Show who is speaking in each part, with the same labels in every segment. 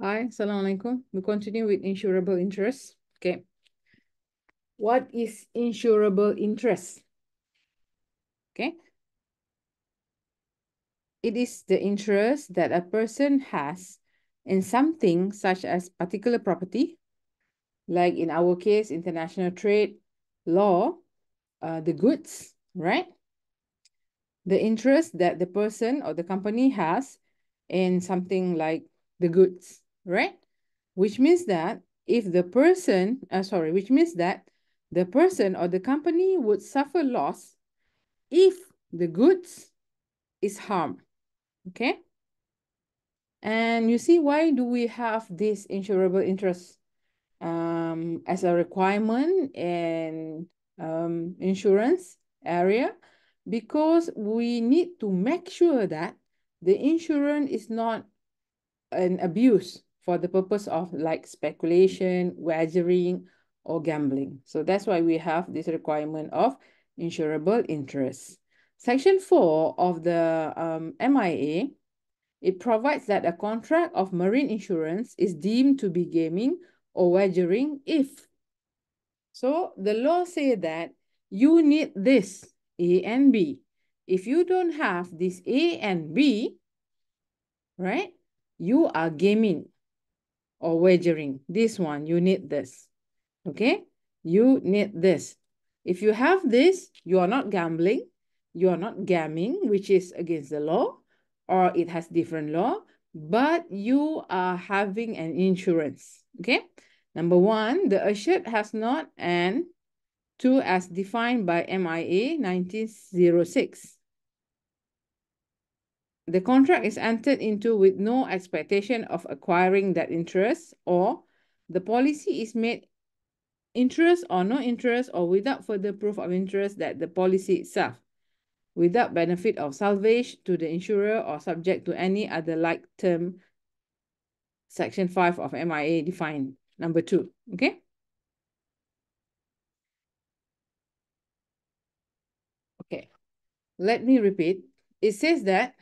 Speaker 1: Hi, Assalamualaikum. We continue with insurable interest. Okay. What is insurable interest? Okay. It is the interest that a person has in something such as particular property, like in our case, international trade, law, the goods, right? The interest that the person or the company has in something like the goods, right? Which means that if the person, which means that the person or the company would suffer loss if the goods is harmed, okay? And you see, why do we have this insurable interest as a requirement in insurance area? Because we need to make sure that the insurance is not an abuse for the purpose of like speculation, wagering, or gambling. So that's why we have this requirement of insurable interest. Section 4 of the MIA, it provides that a contract of marine insurance is deemed to be gaming or wagering if. So the law says that you need this A and B. If you don't have this A and B, right, you are gaming or wagering. This one, you need this. Okay? You need this. If you have this, you are not gambling, you are not gamming, which is against the law, or it has different law, but you are having an insurance. Okay? Number one, the assured has not, and two, as defined by MIA 1906. The contract is entered into with no expectation of acquiring that interest, or the policy is made interest or no interest, or without further proof of interest that the policy itself, without benefit of salvage to the insurer or subject to any other like term Section 5 of MIA defined. Number 2, okay? Okay, let me repeat. It says that,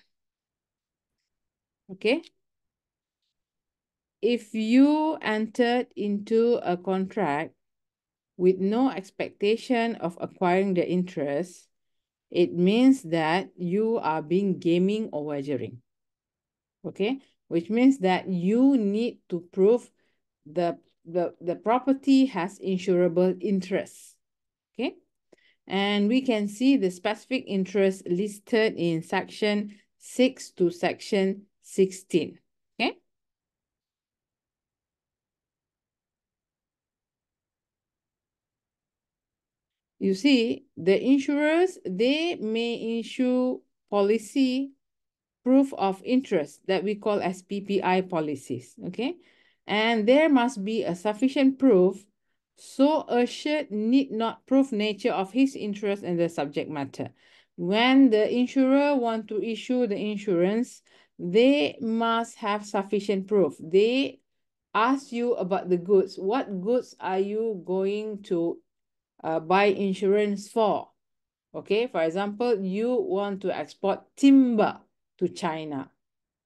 Speaker 1: okay, if you entered into a contract with no expectation of acquiring the interest, it means that you are being gaming or wagering. Okay, which means that you need to prove the property has insurable interest. Okay, and we can see the specific interest listed in section 6 to section 16. Okay. You see, the insurers, they may issue policy proof of interest that we call as PPI policies, okay? And there must be a sufficient proof, so assured need not prove nature of his interest in the subject matter. When the insurer want to issue the insurance, they must have sufficient proof. They ask you about the goods. What goods are you going to buy insurance for? Okay, for example, you want to export timber to China,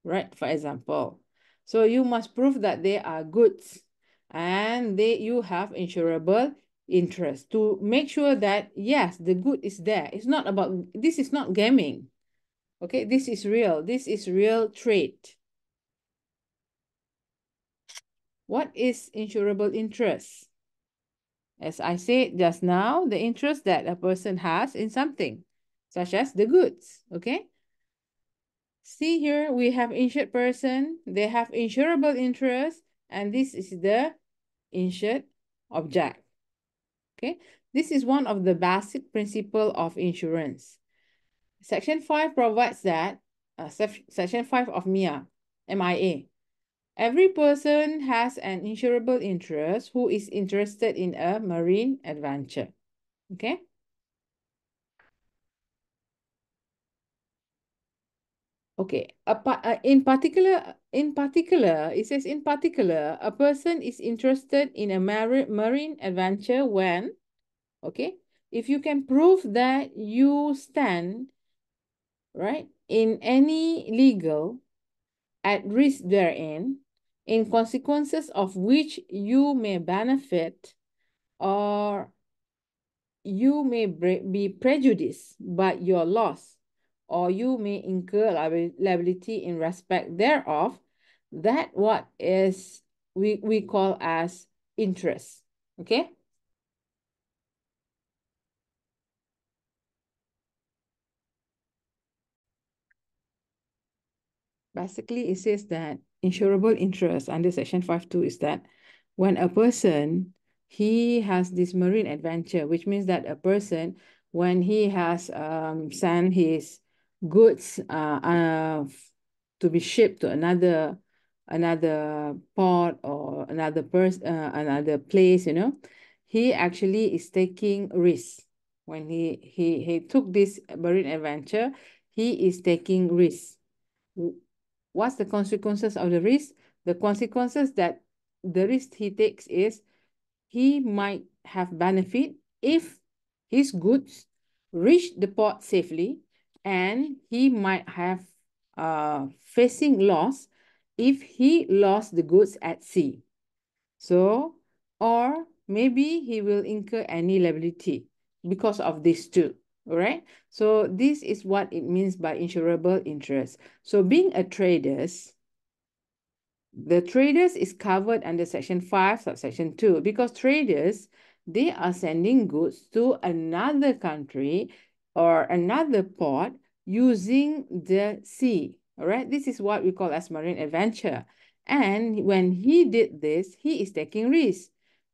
Speaker 1: right? For example. So you must prove that they are goods and you have insurable interest to make sure that, yes, the good is there. It's not about, this is not gaming. Okay, this is real. This is real trade. What is insurable interest? As I said just now, the interest that a person has in something, such as the goods, okay? See here, we have insured person, they have insurable interest, and this is the insured object. Okay, this is one of the basic principle of insurance. Section 5 provides that, Section 5 of MIA. Every person has an insurable interest who is interested in a marine adventure. Okay. Okay, in particular, it says in particular, a person is interested in a marine adventure when, okay, if you can prove that you stand, right, in any legal at risk therein, in consequences of which you may benefit or you may be prejudiced by your loss, or you may incur liability in respect thereof. That what is we call as interest. Okay. Basically, it says that insurable interest under Section 5.2 is that when a person, he has this marine adventure, which means that a person, when he has sent his goods to be shipped to another port or another place, he actually is taking risks. When he took this marine adventure, he is taking risks. What's the consequences of the risk? The consequences that the risk he takes is he might have benefit if his goods reach the port safely, and he might have facing loss if he lost the goods at sea. So, or maybe he will incur any liability because of these two. All right. So this is what it means by insurable interest. So being a traders, the traders is covered under Section 5, subsection 2, because traders, they are sending goods to another country or another port using the sea. All right. This is what we call as marine adventure. And when he did this, he is taking risks.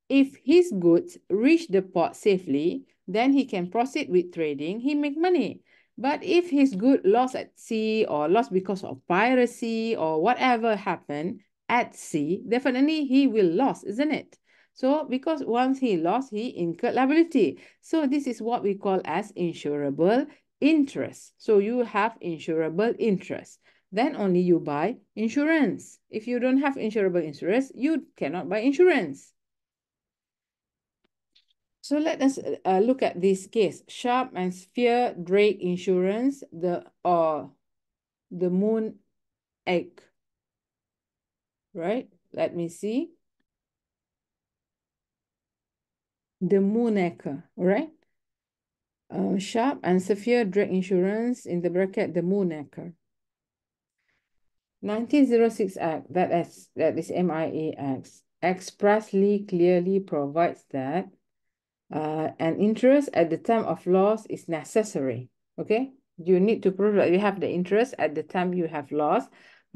Speaker 1: If his goods reach the port safely, then he can proceed with trading. He make money. But if his good lost at sea or lost because of piracy or whatever happened at sea, definitely he will lose, isn't it? So because once he lost, he incurred liability. So this is what we call as insurable interest. So you have insurable interest. Then only you buy insurance. If you don't have insurable interest, you cannot buy insurance. So let us look at this case. Sharp and Sphere Drake Insurance, the moon egg, right? Let me see. The moon egg, right? Sharp and Sphere Drake Insurance, in the bracket, the moon egg. 1906 Act, that is MIA Act, expressly clearly provides that and interest at the time of loss is necessary. Okay, you need to prove that you have the interest at the time you have loss,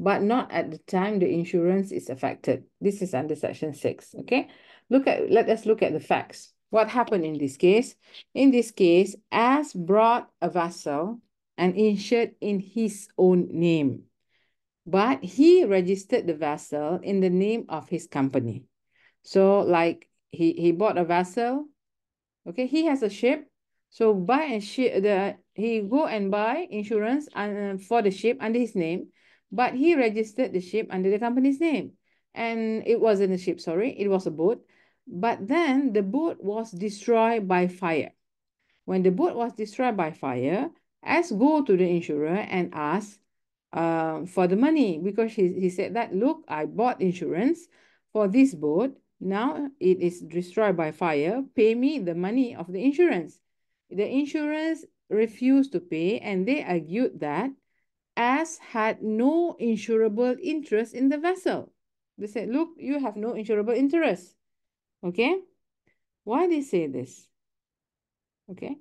Speaker 1: but not at the time the insurance is affected. This is under Section 6. Okay, let us look at the facts. What happened in this case? In this case, as brought a vessel and insured in his own name, but he registered the vessel in the name of his company. So like he bought a vessel. Okay, he has a ship. So buy and ship he go and buy insurance for the ship under his name, but he registered the ship under the company's name. And it wasn't a ship, sorry, it was a boat. But then the boat was destroyed by fire. When the boat was destroyed by fire, S go to the insurer and ask for the money, because he said that, look, I bought insurance for this boat. Now it is destroyed by fire. Pay me the money of the insurance. The insurance refused to pay, and they argued that S had no insurable interest in the vessel. They said, look, you have no insurable interest. Okay? Why they say this? Okay?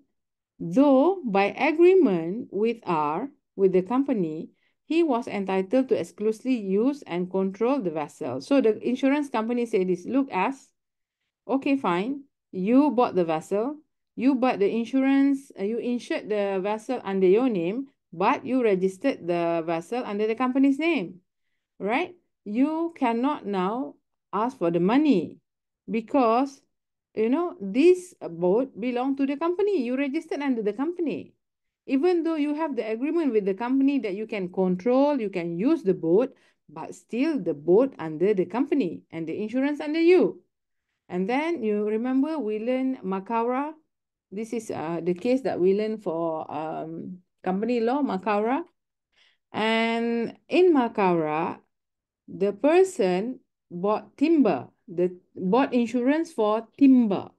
Speaker 1: Though by agreement with the company, he was entitled to exclusively use and control the vessel. So the insurance company said this, look, us, okay, fine. You bought the vessel, you bought the insurance, you insured the vessel under your name, but you registered the vessel under the company's name, right? You cannot now ask for the money because this boat belong to the company. You registered under the company. Even though you have the agreement with the company that you can control, you can use the boat, but still the boat under the company and the insurance under you. And then you remember we learned Macaura. This is the case that we learned for company law, Macaura. And in Macaura, the person bought timber. The bought insurance for timber.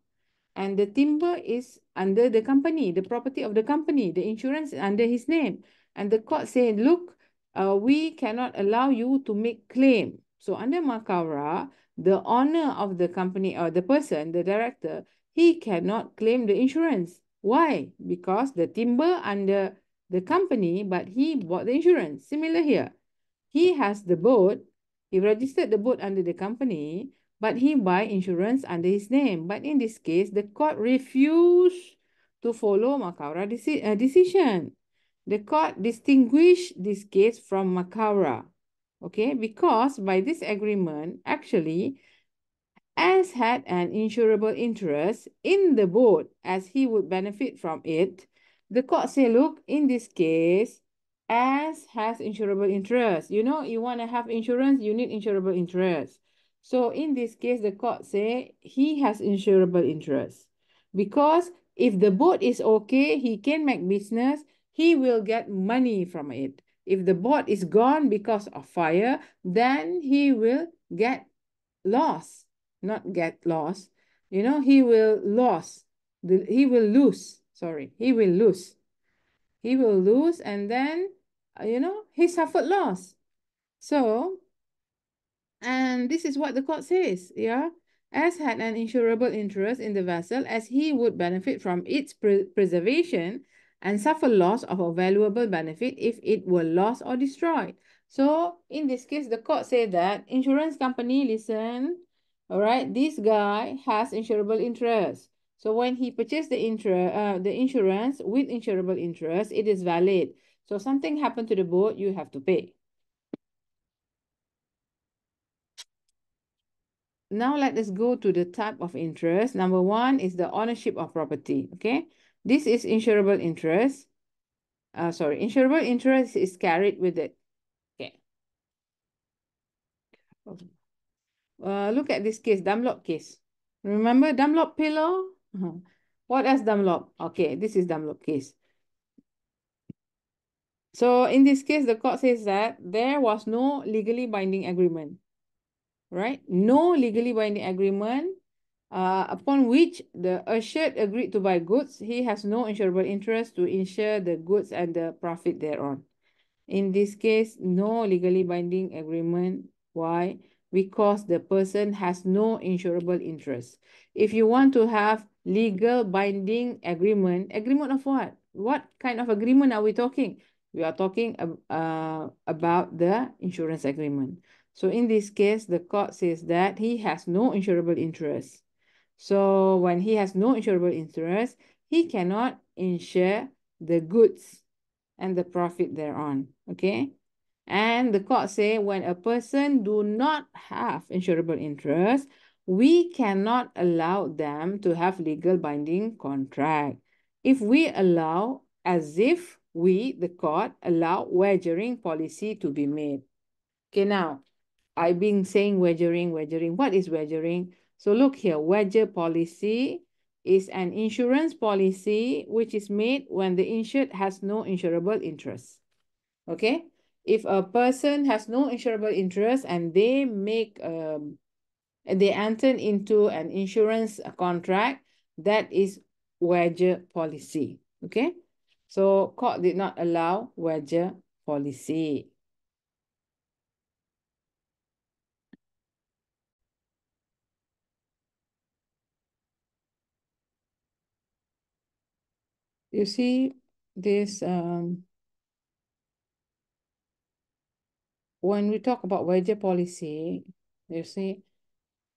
Speaker 1: And the timber is under the company, the property of the company. The insurance is under his name. And the court said, look, we cannot allow you to make claim. So under Makawra, the owner of the company or the person, the director, he cannot claim the insurance. Why? Because the timber under the company, but he bought the insurance. Similar here. He has the boat, he registered the boat under the company, but he buy insurance under his name. But in this case, the court refused to follow Makawra decision. The court distinguished this case from Makawra, okay, because by this agreement, actually, as had an insurable interest in the boat as he would benefit from it, the court say, look, in this case, as has insurable interest. You know, you want to have insurance, you need insurable interest. So in this case, the court say he has insurable interest because if the boat is okay, he can make business, he will get money from it. If the boat is gone because of fire, then he will get loss, not get lost. You know, he will lose. He will lose. Sorry, he will lose. He will lose, and then he suffered loss. So, and this is what the court says, yeah, as had an insurable interest in the vessel, as he would benefit from its preservation and suffer loss of a valuable benefit if it were lost or destroyed. So in this case, the court said that insurance company, listen, all right, this guy has insurable interest. So when he purchased the insurance with insurable interest, it is valid. So something happened to the boat, you have to pay. Now let us go to the type of interest. Number one is the ownership of property. Okay, this is insurable interest. Insurable interest is carried with it. Okay. Look at this case, Dunlop case. Remember Dunlop pillow? What else Dunlop? Okay, this is Dunlop case. So in this case, the court says that there was no legally binding agreement, right? No legally binding agreement upon which the assured agreed to buy goods. He has no insurable interest to insure the goods and the profit thereon. In this case, no legally binding agreement. Why? Because the person has no insurable interest. If you want to have legal binding agreement, agreement of what? What kind of agreement are we talking? We are talking about the insurance agreement. So in this case, the court says that he has no insurable interest. So when he has no insurable interest, he cannot insure the goods and the profit thereon. Okay. And the court say when a person do not have insurable interest, we cannot allow them to have legal binding contract. If we allow, as if we, the court, allow wagering policy to be made. Okay, now, I've been saying wagering. What is wagering? So look here, wager policy is an insurance policy which is made when the insured has no insurable interest. Okay, if a person has no insurable interest and they they enter into an insurance contract, that is wager policy. Okay, so court did not allow wager policy. You see this when we talk about wager policy, you see,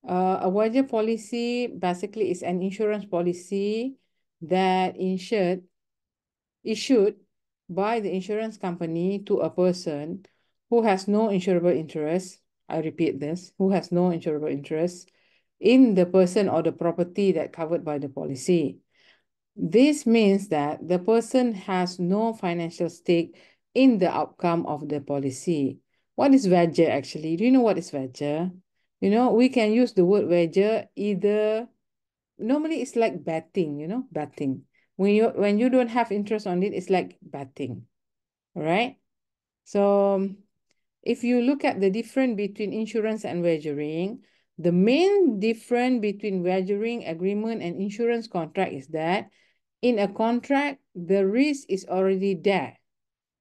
Speaker 1: a wager policy basically is an insurance policy that issued by the insurance company to a person who has no insurable interest. I repeat this, who has no insurable interest in the person or the property that covered by the policy. This means that the person has no financial stake in the outcome of the policy. What is wager actually? Do you know what is wager? You know, we can use the word wager either, normally it's like betting, betting. When you don't have interest on it, it's like betting. All right? So if you look at the difference between insurance and wagering, the main difference between wagering agreement and insurance contract is that in a contract, the risk is already there.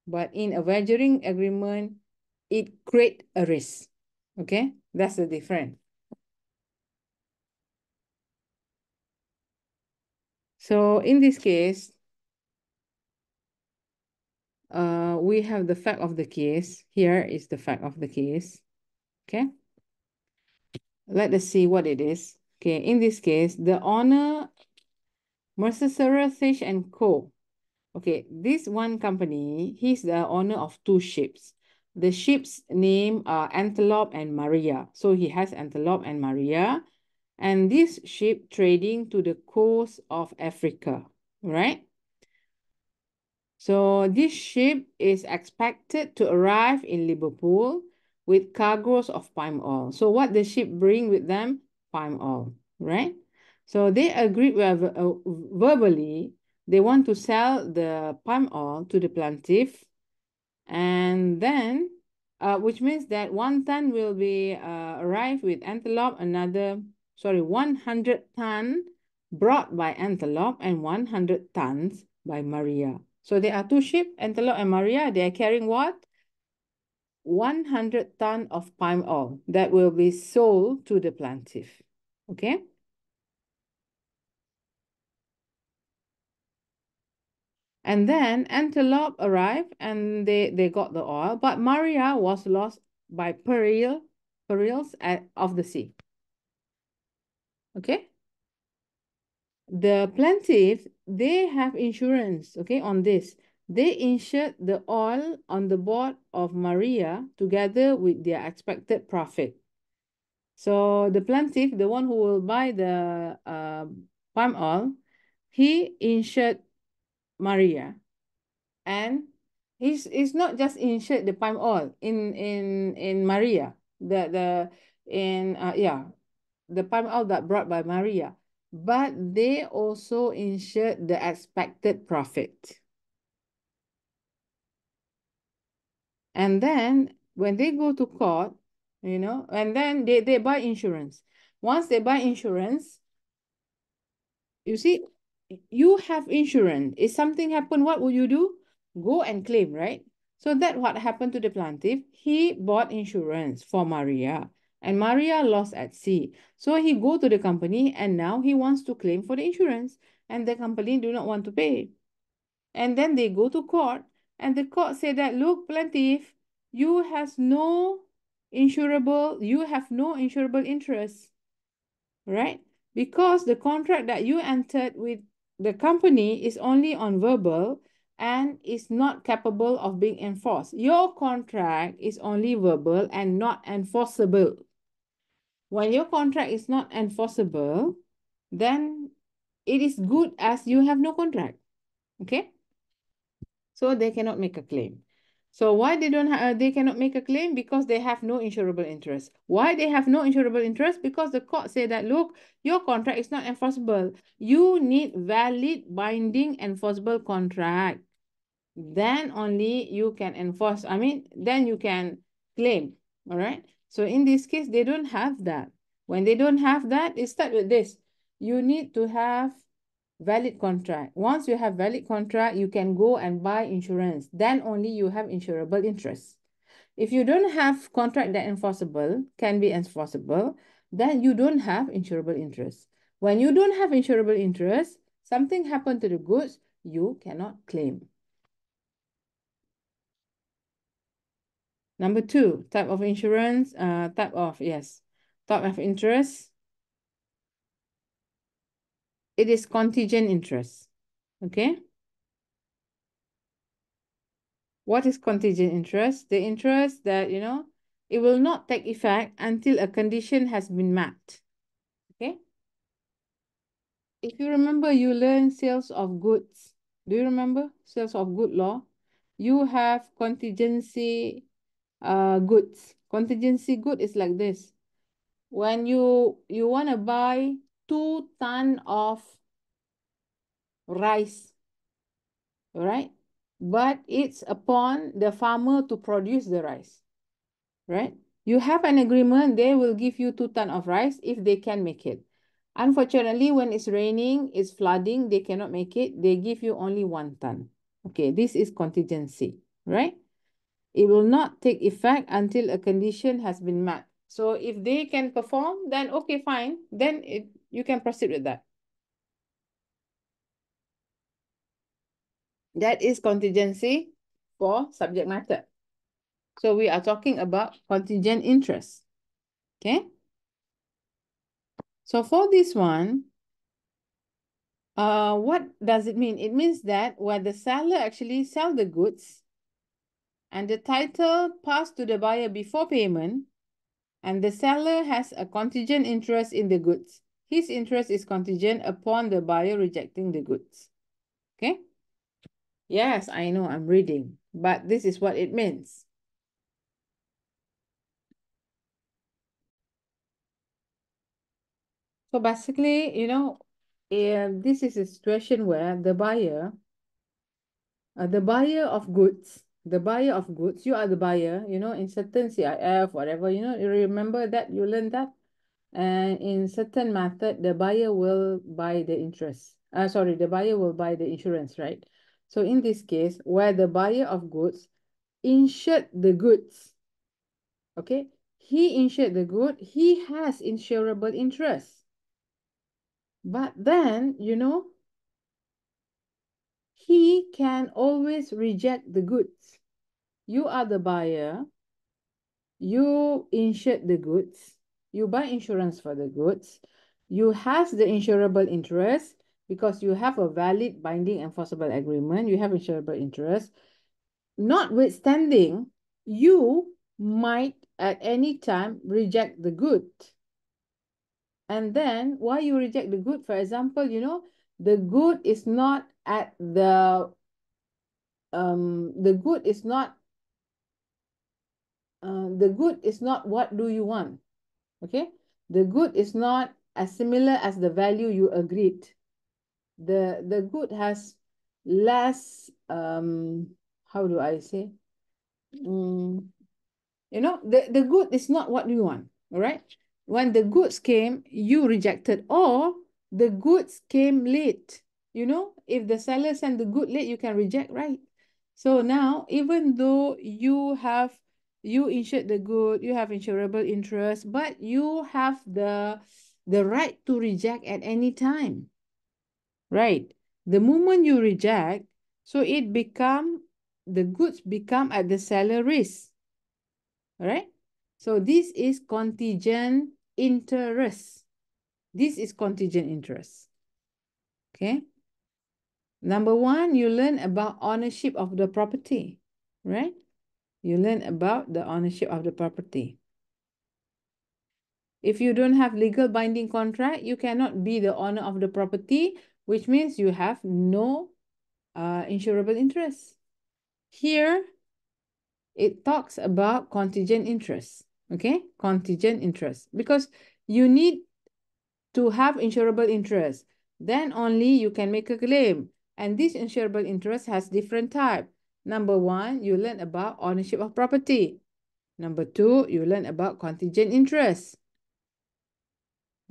Speaker 1: But in a wagering agreement, it creates a risk. Okay, that's the difference. So in this case, we have the fact of the case. Here is the fact of the case. Okay. Let us see what it is. Okay, in this case, the owner, Mercer Fish and Co. Okay, this one company, he's the owner of two ships. The ships' name are Antelope and Maria. So he has Antelope and Maria. And this ship trading to the coast of Africa, right? So this ship is expected to arrive in Liverpool with cargoes of palm oil. So what the ship bring with them? Palm oil, right? So they agreed verbally they want to sell the palm oil to the plaintiff, and then which means that 1 ton will be arrived with Antelope, 100 ton brought by Antelope and 100 tons by Maria. So there are two ships, Antelope and Maria. They are carrying what? 100 ton of palm oil that will be sold to the plaintiff. Okay. And then Antelope arrived and they got the oil, but Maria was lost by perils of the sea. Okay. The plaintiff, they have insurance, okay, on this. They insured the oil on the board of Maria together with their expected profit. So the plaintiff, the one who will buy the palm oil, he insured Maria, and he's not just insured the palm oil in Maria, the in yeah, the palm oil that brought by Maria, but they also insured the expected profit. And then when they go to court, and then they buy insurance. Once they buy insurance, you see, you have insurance. If something happened, what will you do? Go and claim, right? So that what happened to the plaintiff. He bought insurance for Maria, and Maria lost at sea. So he go to the company, and now he wants to claim for the insurance, and the company do not want to pay. And then they go to court, and the court said that, look, plaintiff, you have no insurable interest, right? Because the contract that you entered with the company is only on verbal and is not capable of being enforced. Your contract is only verbal and not enforceable. When your contract is not enforceable, then it is good as you have no contract. Okay? So they cannot make a claim. So why they cannot make a claim? Because they have no insurable interest. Why they have no insurable interest? Because the court say that, look, your contract is not enforceable. You need valid, binding, enforceable contract. Then only you can enforce. Then you can claim. All right. So in this case, they don't have that. When they don't have that, it starts with this. You need to have valid contract. Once you have valid contract, you can go and buy insurance. Then only you have insurable interest. If you don't have contract that can be enforceable, then you don't have insurable interest. When you don't have insurable interest, something happened to the goods, you cannot claim. Number two, type of insurance, type of interest. It is contingent interest. Okay. What is contingent interest? The interest that, it will not take effect until a condition has been met. Okay. If you remember, you learned sales of goods. Do you remember sales of good law? You have contingency goods. Contingency good is like this. When you want to buy 2 tons of rice, right? But it's upon the farmer to produce the rice. right? You have an agreement, they will give you 2 tons of rice if they can make it. Unfortunately, when it's raining, it's flooding, they cannot make it, they give you only 1 ton. Okay, this is contingency, right? It will not take effect until a condition has been met. So if they can perform, then okay, fine. Then you can proceed with that. That is contingency for subject matter. So we are talking about contingent interest. Okay. So for this one, what does it mean? It means that when the seller actually sell the goods and the title passed to the buyer before payment, and the seller has a contingent interest in the goods. His interest is contingent upon the buyer rejecting the goods. Okay? Yes, I know, I'm reading, but this is what it means. So basically, this is a situation where the buyer of goods, you are the buyer, in certain CIF, whatever, you remember that, you learned that. And in certain method, the buyer will buy the interest. Sorry, the buyer will buy the insurance, right? So in this case, where the buyer of goods insured the goods, okay? He insured the good, he has insurable interest. But then, he can always reject the goods. You are the buyer, you insured the goods, you buy insurance for the goods, you have the insurable interest because you have a valid binding enforceable agreement, you have insurable interest. Notwithstanding, you might at any time reject the good. And then why you reject the good? For example, the good is not at the good is not what do you want? Okay, the good is not as similar as the value you agreed. The good has less how do I say, the good is not what you want. All right, when the goods came, you rejected, or the goods came late. If the seller sent the good late, you can reject, right? So now, even though you insured the good, you have insurable interest, but you have the right to reject at any time, right? The moment you reject, so the goods become at the seller risk, right? So this is contingent interest. This is contingent interest. Okay. Number one, you learn about ownership of the property, right? You learn about the ownership of the property. If you don't have legal binding contract, you cannot be the owner of the property, which means you have no insurable interest. Here, it talks about contingent interest, okay? Contingent interest, because you need to have insurable interest. Then only you can make a claim. And this insurable interest has different type. Number one, you learn about ownership of property. Number two, you learn about contingent interest.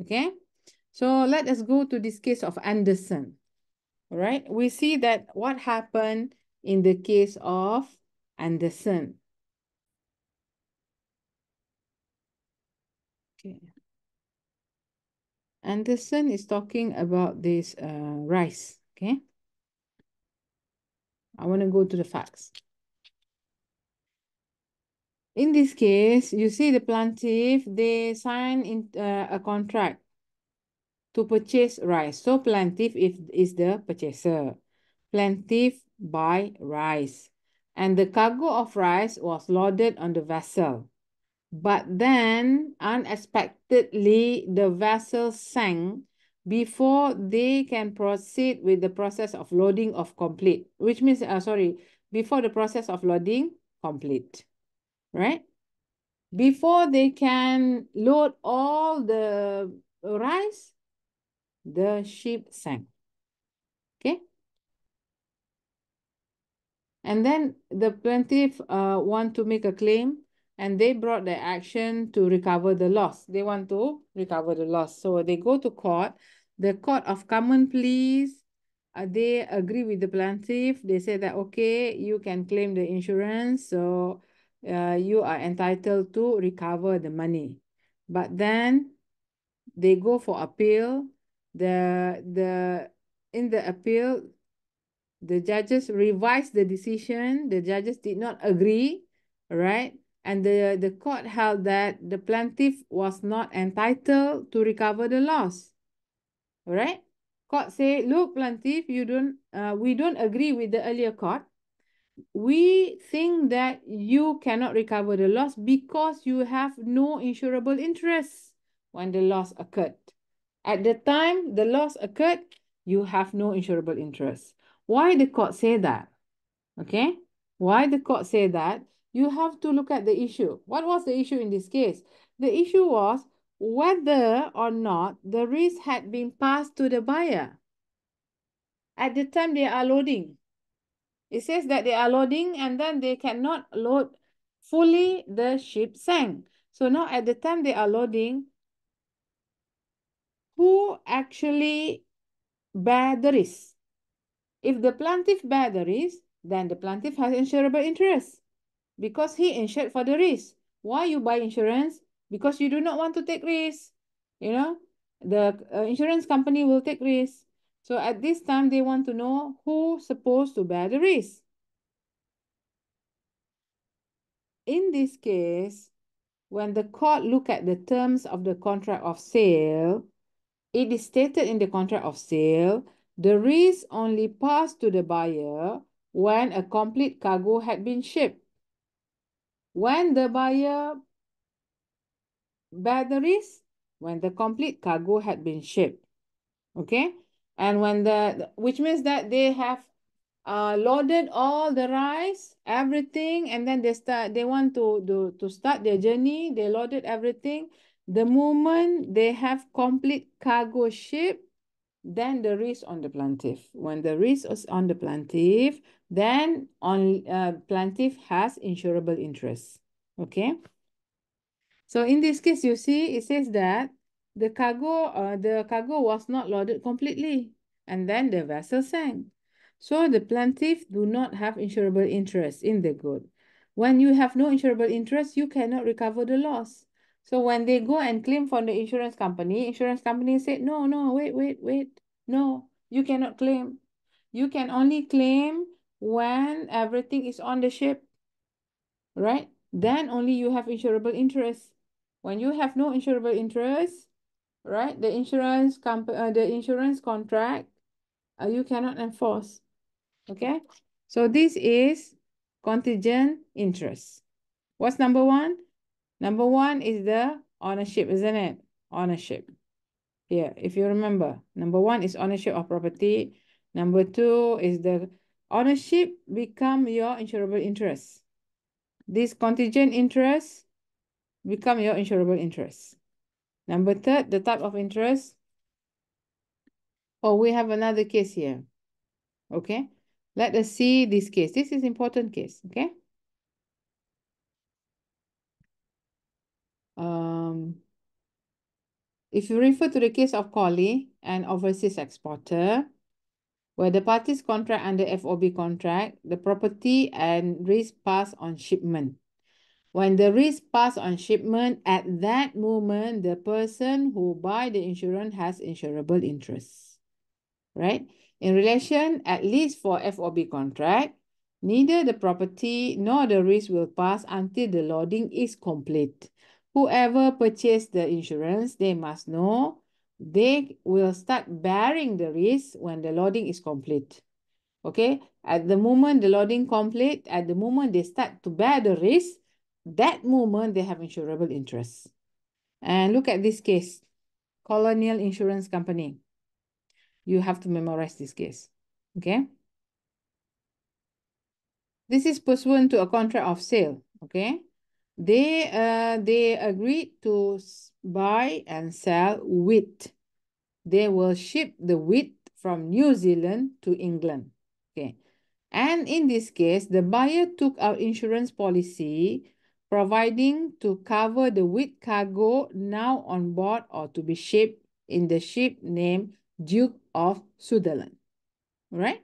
Speaker 1: Okay, so let us go to this case of Anderson. All right, we see that what happened in the case of Anderson. Okay. Anderson is talking about this rice. Okay, I want to go to the facts. In this case, you see the plaintiff, they sign a contract to purchase rice. So plaintiff is the purchaser. Plaintiff buy rice. And the cargo of rice was loaded on the vessel. But then, unexpectedly, the vessel sank before they can proceed with the process of loading of complete, which means, before the process of loading complete, right? Before they can load all the rice, the ship sank. Okay. And then the plaintiff want to make a claim, and they brought the action to recover the loss. They want to recover the loss. So they go to court. The Court of Common Pleas, they agree with the plaintiff. They say that, okay, you can claim the insurance, so you are entitled to recover the money. But then they go for appeal. In the appeal, the judges revised the decision. The judges did not agree, right? And the court held that the plaintiff was not entitled to recover the loss, right? Court say, look, plaintiff, we don't agree with the earlier court. We think that you cannot recover the loss because you have no insurable interest when the loss occurred. At the time the loss occurred, you have no insurable interest. Why the court say that? Okay? Why the court say that? You have to look at the issue. What was the issue in this case? The issue was whether or not the risk had been passed to the buyer at the time they are loading. It says that they are loading and then they cannot load fully, the ship sank. So now at the time they are loading, who actually bear the risk? If the plaintiff bear the risk, then the plaintiff has insurable interest because he insured for the risk. Why you buy insurance? Because you do not want to take risk. You know, the insurance company will take risk. So at this time, they want to know who's supposed to bear the risk. In this case, when the court look at the terms of the contract of sale, it is stated in the contract of sale, the risk only passed to the buyer when a complete cargo had been shipped. When the buyer bear the risk, when the complete cargo had been shipped. Okay? And when which means that they have loaded all the rice, everything, and then they want to start their journey. They loaded everything. The moment they have complete cargo ship, then the risk on the plaintiff. When the risk is on the plaintiff, then on plaintiff has insurable interest. Okay. So in this case, you see, it says that the cargo was not loaded completely, and then the vessel sank. So the plaintiff do not have insurable interest in the good. When you have no insurable interest, you cannot recover the loss. So when they go and claim from the insurance company said, no, no, wait. No, you cannot claim. You can only claim when everything is on the ship, right? Then only you have insurable interest. When you have no insurable interest, right? The insurance contract, you cannot enforce. Okay. So this is contingent interest. What's number one? Number one is the ownership, isn't it? Ownership. Here, if you remember, number one is ownership of property. Number two is the ownership become your insurable interest. This contingent interest become your insurable interest. Number third, the type of interest. Oh, we have another case here. Okay. Let us see this case. This is important case. Okay. If you refer to the case of Collie, an overseas exporter, where the parties contract under FOB contract, the property and risk pass on shipment. When the risk pass on shipment, at that moment, the person who buy the insurance has insurable interest, right? In relation, at least for FOB contract, neither the property nor the risk will pass until the loading is complete. Whoever purchased the insurance, they must know they will start bearing the risk when the loading is complete. Okay, at the moment the loading complete, at the moment they start to bear the risk, that moment they have insurable interest. And look at this case, Colonial Insurance Company. You have to memorize this case. Okay. This is pursuant to a contract of sale. Okay. They agreed to buy and sell wheat. They will ship the wheat from New Zealand to England. Okay. And in this case, the buyer took out insurance policy providing to cover the wheat cargo now on board or to be shipped in the ship named Duke of Sutherland. Right?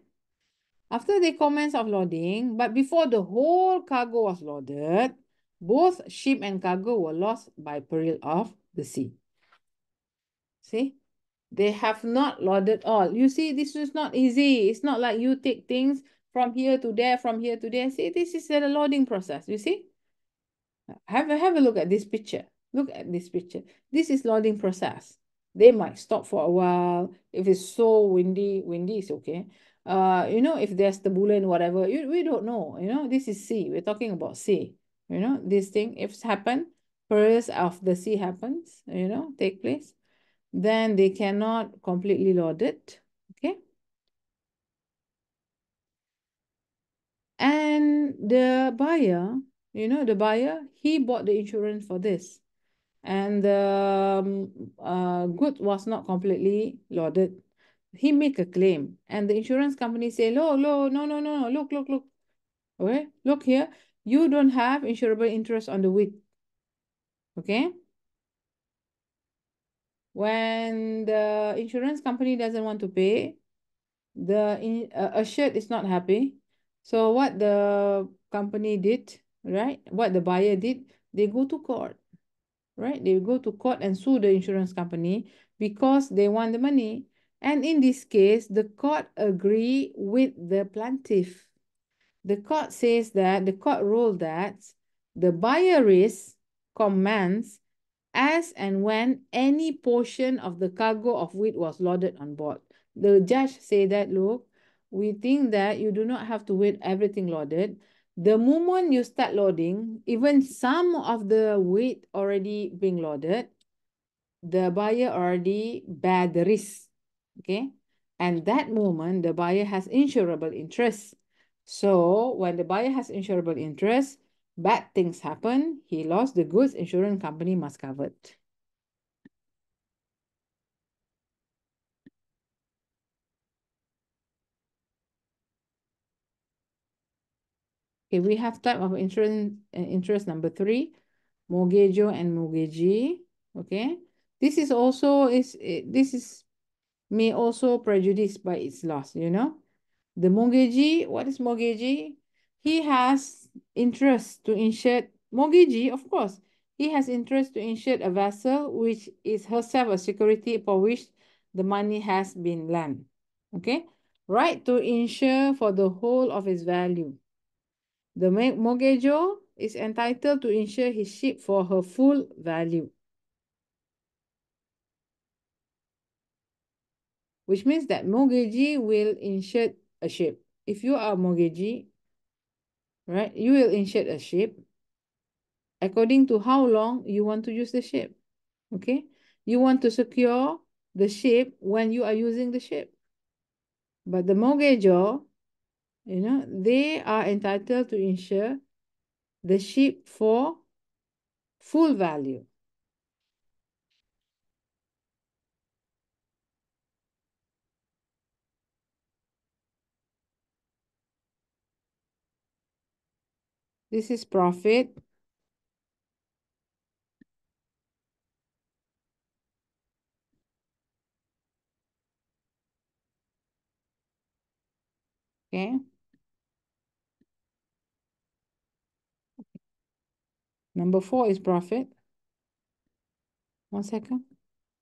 Speaker 1: After they commence of loading, but before the whole cargo was loaded, both ship and cargo were lost by peril of the sea. See? They have not loaded all. You see, this is not easy. It's not like you take things from here to there, from here to there. See, this is the loading process. You see? Have a look at this picture. Look at this picture. This is loading process. They might stop for a while. If it's so windy is okay. If there's turbulent, whatever, we don't know. This is sea. We're talking about sea. This thing, if it's happened, perils of the sea happens, take place, then they cannot completely load it. Okay. And the buyer, he bought the insurance for this. And the good was not completely loaded. He make a claim, and the insurance company say, no, no, no, no, no, look, okay, look here, you don't have insurable interest on the wheat, okay? When the insurance company doesn't want to pay, the assured is not happy. So what the company did, right? What the buyer did, they go to court. Right? They go to court and sue the insurance company because they want the money. And in this case, the court agree with the plaintiff. The court ruled that the buyer risk commands as and when any portion of the cargo of wheat was loaded on board. The judge said that, look, we think that you do not have to wait everything loaded. The moment you start loading, even some of the wheat already being loaded, the buyer already bear the risk, okay? And that moment, the buyer has insurable interest. So when the buyer has insurable interest, bad things happen, he lost the goods, insurance company must cover it. Okay, we have type of insurance interest number 3, mortgagor and mortgagee. Okay, this is also this is may also prejudice by its loss. The mortgagee. What is mortgagee? He has interest to insure mortgagee. Of course, he has interest to insure a vessel which is herself a security for which the money has been lent. Okay, right to insure for the whole of its value. The mortgagor is entitled to insure his ship for her full value, which means that mortgagee will insure a ship. If you are a mortgagee, right, you will insure a ship according to how long you want to use the ship. Okay, you want to secure the ship when you are using the ship. But the mortgagor, they are entitled to insure the ship for full value. This is profit. Okay. Number 4 is profit. 1 second.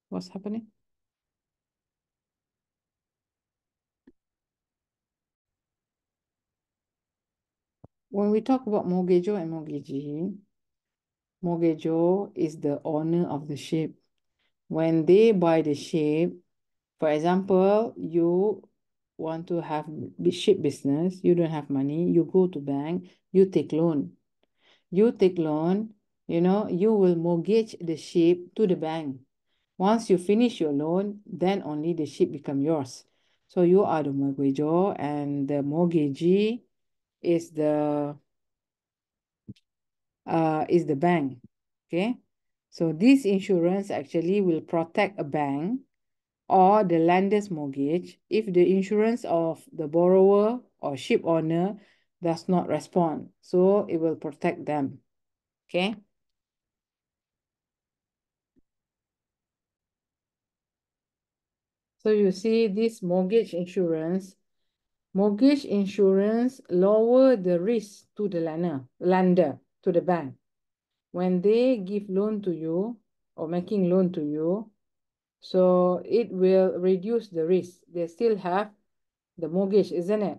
Speaker 1: What's happening? When we talk about mortgagor and mortgagee, mortgagor is the owner of the ship. When they buy the ship, for example, you want to have ship business, you don't have money, you go to bank, you take loan. You take loan, you will mortgage the ship to the bank. Once you finish your loan, then only the ship become yours. So you are the mortgagor, and the mortgagee is the bank. Okay, so this insurance actually will protect a bank or the lender's mortgage if the insurance of the borrower or ship owner does not respond. So it will protect them. Okay. So you see this mortgage insurance lower the risk to the lender, to the bank. When they give loan to you or making loan to you, so it will reduce the risk. They still have the mortgage, isn't it?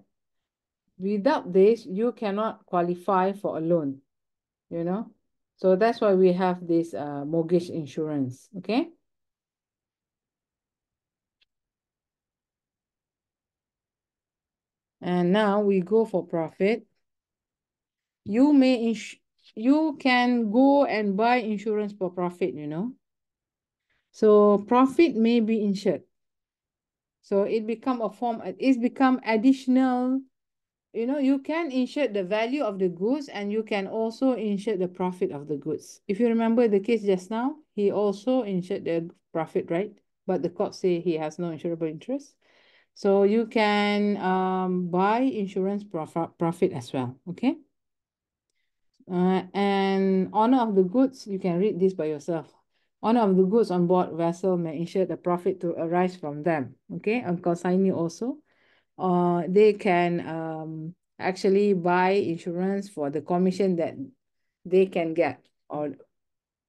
Speaker 1: Without this, you cannot qualify for a loan, you know? So that's why we have this mortgage insurance, okay? And now we go for profit. You may you can go and buy insurance for profit, you know. So profit may be insured. So it's become additional. You know, you can insure the value of the goods and you can also insure the profit of the goods. If you remember the case just now, he also insured the profit, right? But the court say he has no insurable interest. So you can buy insurance profit as well, okay? And honor of the goods, you can read this by yourself. Honor of the goods on board vessel may ensure the profit to arise from them, okay? On consignee also, they can actually buy insurance for the commission that they can get, or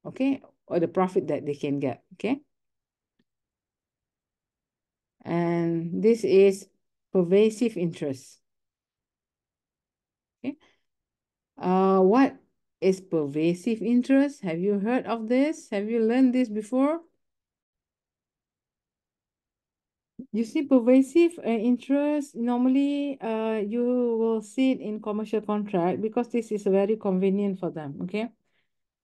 Speaker 1: okay, or the profit that they can get, okay? And this is pervasive interest. Okay. What is pervasive interest? Have you heard of this? Have you learned this before? You see, pervasive interest, normally you will see it in commercial contract because this is very convenient for them, okay?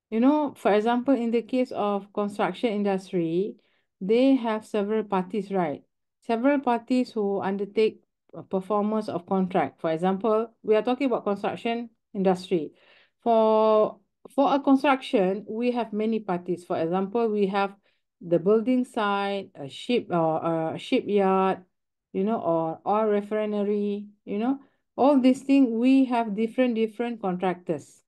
Speaker 1: You know, for example, in the case of construction industry, they have several parties, right? Several parties who undertake a performance of contract. For example, we are talking about construction industry. For for a construction, we have many parties. For example, we have the building site, a ship or a shipyard, you know, or refinery, you know, all these things we have different contractors.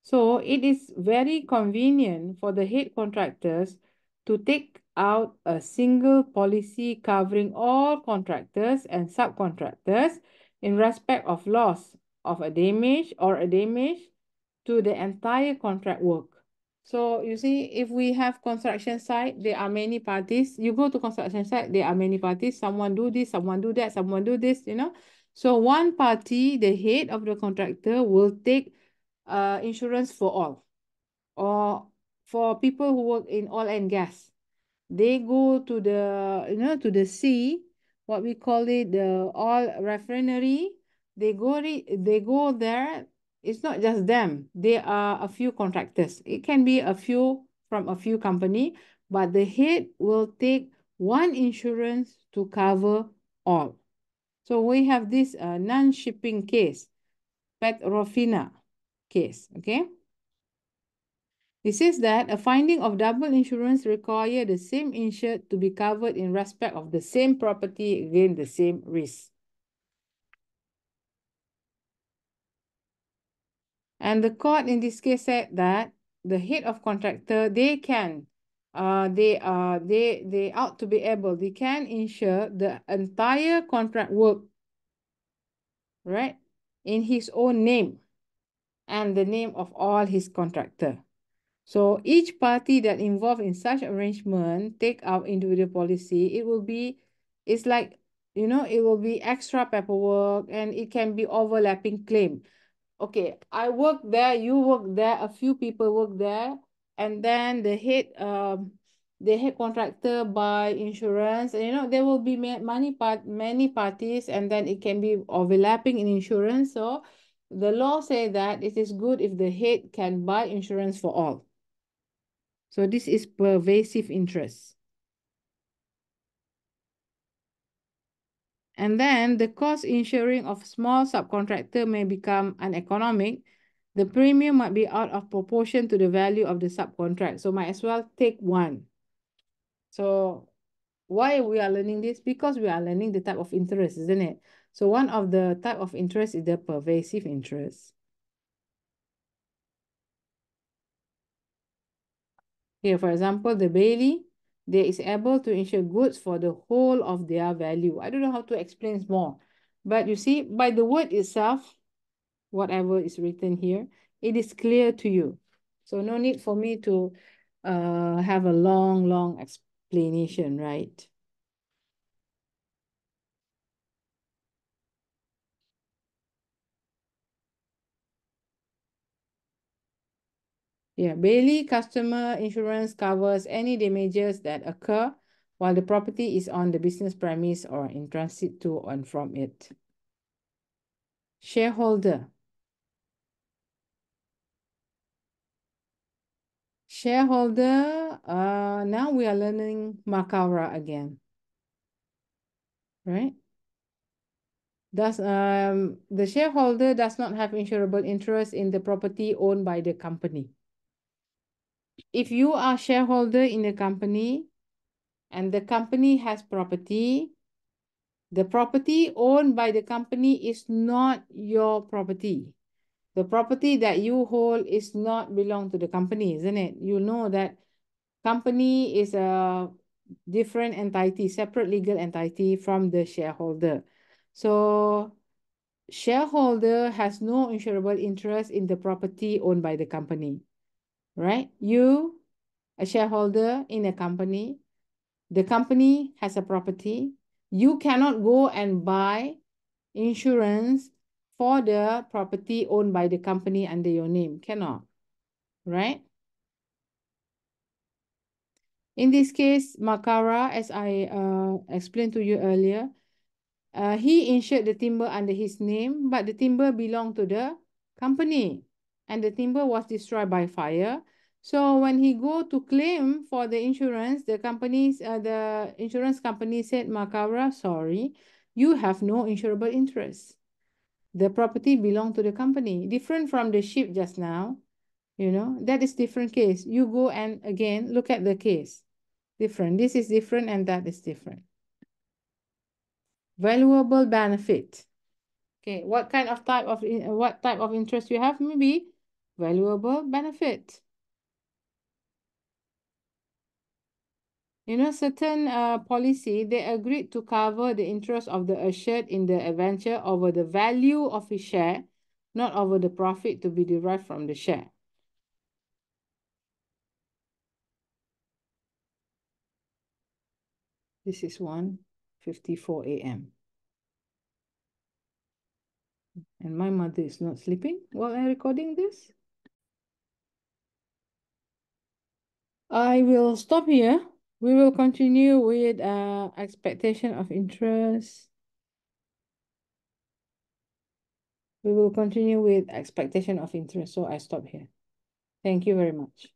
Speaker 1: So it is very convenient for the head contractors to take out a single policy covering all contractors and subcontractors in respect of loss of a damage or a damage to the entire contract work. So you see, if we have construction site, there are many parties. You go to construction site, there are many parties. Someone do this, someone do that, someone do this, you know. So one party, the head of the contractor, will take insurance for all, or for people who work in oil and gas. They go to the, you know, to the sea, what we call it, the oil refinery. They go there. It's not just them. There are a few contractors. It can be a few from a few company, but the head will take one insurance to cover all. So we have this non-shipping case, Petrofina case, okay? It says that a finding of double insurance require the same insured to be covered in respect of the same property against the same risk. And the court in this case said that the head of contractor, they can, they ought to be able, they can insure the entire contract work, right, in his own name and the name of all his contractor. So each party that involved in such arrangement take out individual policy, it will be, it's like, you know, it will be extra paperwork and it can be overlapping claim. Okay, I work there, you work there, a few people work there, and then the head contractor buy insurance, and you know, there will be many parties, and then it can be overlapping in insurance. So the law say that it is good if the head can buy insurance for all. So this is pervasive interest. And then the cost insuring of small subcontractor may become uneconomic. The premium might be out of proportion to the value of the subcontract. So might as well take one. So why we are learning this? Because we are learning the type of interest, isn't it? So one of the type of interest is the pervasive interest. Here, for example, the bailee, they is able to insure goods for the whole of their value. I don't know how to explain more, but you see, by the word itself, whatever is written here, it is clear to you. So no need for me to have a long explanation, right? Yeah, bailee customer insurance covers any damages that occur while the property is on the business premise or in transit to and from it. Shareholder. Shareholder, now we are learning Makara again, right? The shareholder does not have insurable interest in the property owned by the company. If you are shareholder in a company and the company has property, the property owned by the company is not your property. The property that you hold is not belong to the company, isn't it? You know that company is a different entity, separate legal entity from the shareholder. So shareholder has no insurable interest in the property owned by the company, right? You, a shareholder in a company, the company has a property. You cannot go and buy insurance for the property owned by the company under your name. Cannot, right? In this case, Makara, as I explained to you earlier, he insured the timber under his name, but the timber belonged to the company and the timber was destroyed by fire. So when he go to claim for the insurance, the insurance company said, Makara, sorry, you have no insurable interest. The property belonged to the company, different from the ship just now. That is different case. You go and again look at the case. Different. This is different and that is different. Valuable benefit. Okay, what type of interest you have? Maybe valuable benefit. Certain policy, they agreed to cover the interest of the assured in the adventure over the value of his share, not over the profit to be derived from the share. This is 1:54 a.m. And my mother is not sleeping while I'm recording this. I will stop here. We will continue with expectation of interest. We will continue with expectation of interest. So I stop here. Thank you very much.